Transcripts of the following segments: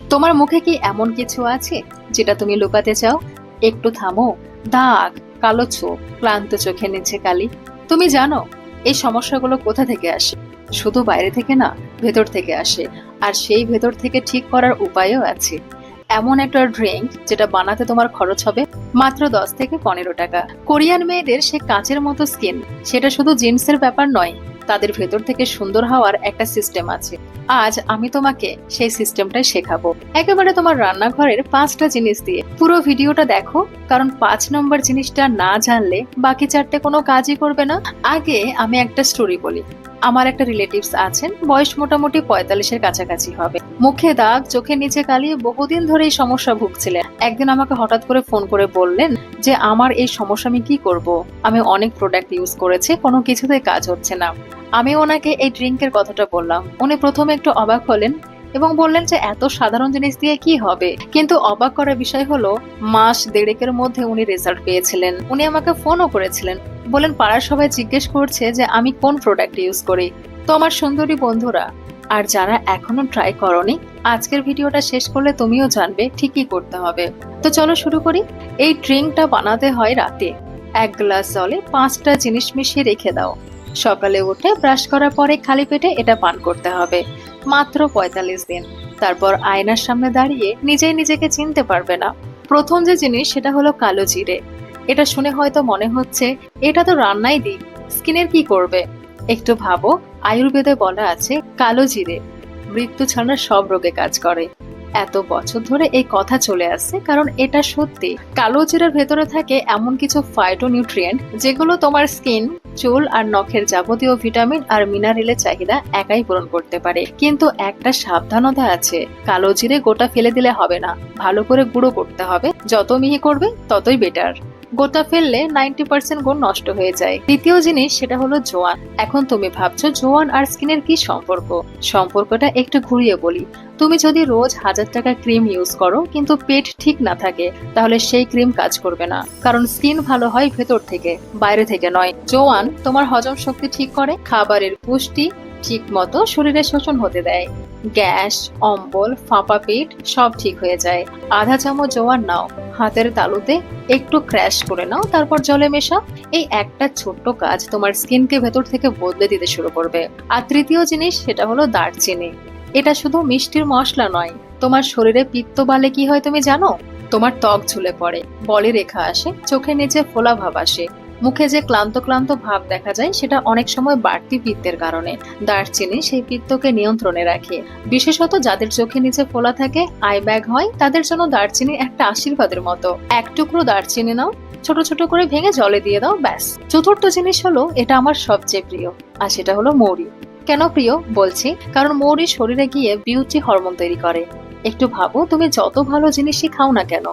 তোমার মুখে কি এমন কিছু আছে যেটা তুমি লুকাতে চাও? একটু থামো। দাগ, কালো চোখ, ক্লান্ত চোখের নিচে কালি। তুমি জানো এই সমস্যাগুলো কোথা থেকে আসে? শুধু বাইরে থেকে না, ভেতর থেকে আসে। আর সেই ভেতর থেকে ঠিক করার উপায়ও আছে। এমন একটা ড্রিঙ্ক যেটা বানাতে তোমার খরচ হবে মাত্র 10 থেকে 15 টাকা। কোরিয়ান মেয়েদের সে কাঁচের মতো স্কিন, সেটা শুধু জিন্সের ব্যাপার নয়, তাদের ভেতর থেকে সুন্দর হওয়ার একটা সিস্টেম আছে। আজ আমি তোমাকে সেই সিস্টেমটাই শেখাবো, একেবারে তোমার রান্নাঘরের 5টা জিনিস দিয়ে। পুরো ভিডিওটা দেখো, কারণ 5 নম্বর জিনিসটা না জানলে বাকি 4টে কোনো কাজই করবে না। আগে আমি একটা স্টোরি বলি। আমার একটা রিলেটিভস আছেন, বয়স মোটামুটি 45-এর কাছাকাছি হবে। মুখে দাগ, চোখের নিচে কালি, বহুদিন ধরে এই সমস্যা ভুগছিলেন। একদিন আমাকে হঠাৎ করে ফোন করে বললেন যে আমার এই সমস্যা আমি কি করব। আমি অনেক প্রোডাক্ট ইউজ করেছি, কোনো কিছুতেই কাজ হচ্ছে না। আমি ওনাকে এই ড্রিঙ্কের কথাটা বললাম। উনি প্রথমে একটু অবাক হলেন এবং বললেন যে এত সাধারণ জিনিস দিয়ে কি হবে। কিন্তু অবাক করার বিষয় হলো, মাস দেড়েকের মধ্যে উনি রেজাল্ট পেয়েছিলেন। উনি আমাকে ফোনও করেছিলেন, বলেন পাড়ার সবাই জিজ্ঞেস করছে যে আমি কোন প্রোডাক্ট ইউজ করি। তো আমার সুন্দরী বন্ধুরা, আর যারা এখনো ট্রাই করনি, আজকের ভিডিওটা শেষ করলে তুমিও জানবে ঠিক কি করতে হবে। তো চলো শুরু করি। এই ড্রিঙ্কটা বানাতে হয় রাতে। 1 গ্লাস জলে 5টা জিনিস মিশিয়ে রেখে দাও। সকালে উঠে ব্রাশ করার পরে খালি পেটে এটা পান করতে হবে, মাত্র 45 দিন। তারপর আয়নার সামনে দাঁড়িয়ে নিজেই নিজেকে চিনতে পারবে না। প্রথম যে জিনিস সেটা হলো কালো জিরে। এটা শুনে হয়তো মনে হচ্ছে এটা তো রান্নাই দিই, স্কিনের কি করবে। একটু ভাবো, আয়ুর্বেদে বলা আছে কালো জিরে মৃত্যু ছাড়ানোর সব রোগে কাজ করে। এত বছর ধরে এই কথা চলে আসছে কারণ এটা সত্যি। কালো জিরার ভেতরে থাকে এমন কিছু ফাইটোনিউট্রিয়েন্ট যেগুলো তোমার স্কিন, চুল আর নখের যাবতীয় ভিটামিন আর মিনারেলের চাহিদা একাই পূরণ করতে পারে। কিন্তু একটা সাবধানতা আছে, কালো জিরে গোটা ফেলে দিলে হবে না, ভালো করে গুঁড়ো করতে হবে। যত মিহি করবে ততই বেটার। গোটা ফেললে 90% গুণ নষ্ট হয়ে যায়। দ্বিতীয় জিনিস সেটা হলো জোয়ান। এখন তুমি ভাবছো জোয়ান আর স্কিনের কি সম্পর্ক? সম্পর্কটা একটু ঘুরিয়ে বলি। তুমি যদি রোজ 1000 টাকা ক্রিম ইউজ করো কিন্তু পেট ঠিক না থাকে, তাহলে সেই ক্রিম কাজ করবে না। কারণ স্কিন ভালো হয় ভেতর থেকে, বাইরে থেকে নয়। জোয়ান তোমার হজম শক্তি ঠিক করে, খাবারের পুষ্টি ঠিক মতো শরীরে শোষণ হতে দেয়। গ্যাস, অম্বল, ফাঁপা পেট সব ঠিক হয়ে যায়। আধা চামচ জোয়ান নাও, হাতের তালুতে একটু ক্র্যাশ করে নাও, তারপর জলে মেশাও। এই একটা ছোট্ট কাজ তোমার স্কিনকে ভেতর থেকে বদলে দিতে শুরু করবে। আর তৃতীয় জিনিস সেটা হলো দারচিনি। এটা শুধু মিষ্টির মশলা নয়, তোমার শরীরে পিত্ত বাড়লে কি হয় তুমি জানো? তোমার ত্বক ঝুলে পড়ে, বলি রেখা আসে, চোখের নিচে ফোলা ভাব আসে, মুখে যে ক্লান্ত ক্লান্ত ভাব দেখা যায়, সেটা অনেক সময় বাড়তি পিত্তের কারণে। দারচিনি সেই পিত্তকে নিয়ন্ত্রণে রাখে। বিশেষত যাদের চোখে নিচে ফোলা থাকে, আই ব্যাগ হয়, তাদের জন্য দারচিনি একটা আশীর্বাদের মতো। 1 টুকরো দারচিনি নাও, ছোট ছোট করে ভেঙে জলে দিয়ে দাও, ব্যাস। চতুর্থ জিনিস হলো, এটা আমার সবচেয়ে প্রিয়, আর সেটা হলো মৌরি। কেন প্রিয় বলছি? কারণ মৌরি শরীরে গিয়ে বিউটি হরমোন তৈরি করে। একটু ভাবো, তুমি যত ভালো জিনিসই খাও না কেন,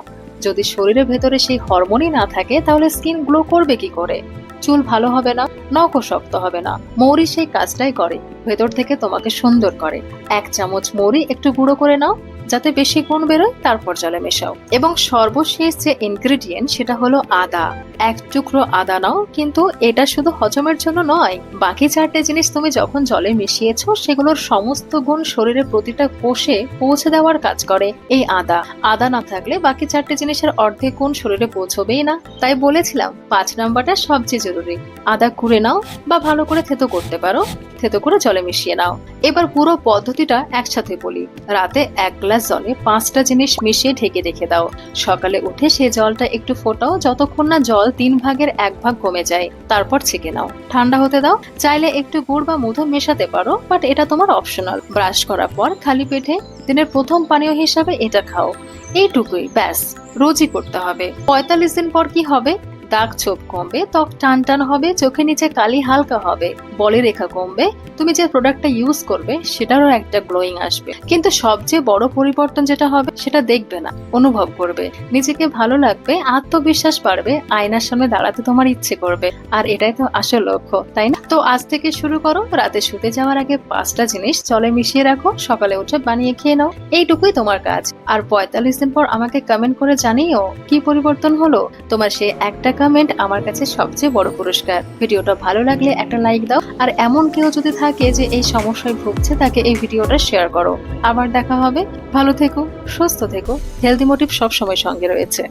যদি শরীরের ভেতরে সেই হরমোনই না থাকে, তাহলে স্কিন গ্লো করবে কি করে? চুল ভালো হবে না, নখও শক্ত হবে না। মৌরি সেই কাজটাই করে, ভেতর থেকে তোমাকে সুন্দর করে। 1 চামচ মৌরি একটু গুঁড়ো করে নাও, যাতে বেশি গুণ বেরোয়, তারপর জলে মেশাও। এবং সর্বশেষ যে ইনগ্রেডিয়েন্ট সেটা হলো আদা। 1 টুকরো আদা নাও, কিন্তু এটা শুধু হজমের জন্য নয়। বাকি 4টে জিনিস তুমি যখন জলে মিশিয়েছো, সেগুলোর সমস্ত গুণ শরীরের প্রতিটা কোষে পৌঁছে দেওয়ার কাজ করে এই আদা। আদা না থাকলে বাকি 4টে জিনিসের অর্ধেক গুণ শরীরে পৌঁছবেই না। তাই বলেছিলাম 5 নাম্বারটা সবচেয়ে জরুরি। আদা কুড়ে নাও, বা ভালো করে থেতো করতে পারো, থেতো করে জলে মিশিয়ে নাও। এবার পুরো পদ্ধতিটা একসাথে বলি। রাতে 1 গ্লাস জলে 5টা জিনিস মিশিয়ে ঢেকে রেখে দাও। সকালে উঠে সেই জলটা একটু ফোটাও, যতক্ষণ না জল 3 ভাগের 1 ভাগ কমে যায়। তারপর ছেঁকে নাও, ঠান্ডা হতে দাও। চাইলে একটু গুড় বা মধু মেশাতে পারো, বাট এটা তোমার অপশনাল। ব্রাশ করার পর খালি পেটে দিনের প্রথম পানীয় হিসাবে এটা খাও। এইটুকুই, ব্যাস। রোজই করতে হবে। 45 দিন পর কি হবে? দাগ ছোপ কমবে, ত্বক টান টান হবে, চোখে নিচে কালি হালকা হবে, বলি রেখা কমবে। তুমি যে প্রোডাক্টটা ইউজ করবে সেটারও একটা গ্লোয়িং আসবে। কিন্তু সবচেয়ে বড় পরিবর্তন যেটা হবে, সেটা দেখবে না, অনুভব করবে। নিজেকে ভালো লাগবে, আত্মবিশ্বাস বাড়বে, আয়নার সামনে দাঁড়াতে তোমার ইচ্ছে করবে। আর এটাই তো আসল লক্ষ্য, তাই না? তো আজ থেকে শুরু করো। রাতে শুতে যাওয়ার আগে 5টা জিনিস জলে মিশিয়ে রাখো, সকালে উঠে বানিয়ে খেয়ে নাও। এইটুকুই তোমার কাজ। আর 45 দিন পর আমাকে কমেন্ট করে জানিও কি পরিবর্তন হলো। তোমার সেই একটা কমেন্ট আমার কাছে সবচেয়ে বড় পুরস্কার। ভিডিওটা ভালো লাগলে একটা লাইক দাও। আর এমন কেউ যদি থাকে যে এই সমস্যায় ভুগছে, তাকে এই ভিডিওটা শেয়ার করো। আবার দেখা হবে। ভালো থেকো, সুস্থ থেকো। হেলদি মোটিভ সবসময় সঙ্গে রয়েছে।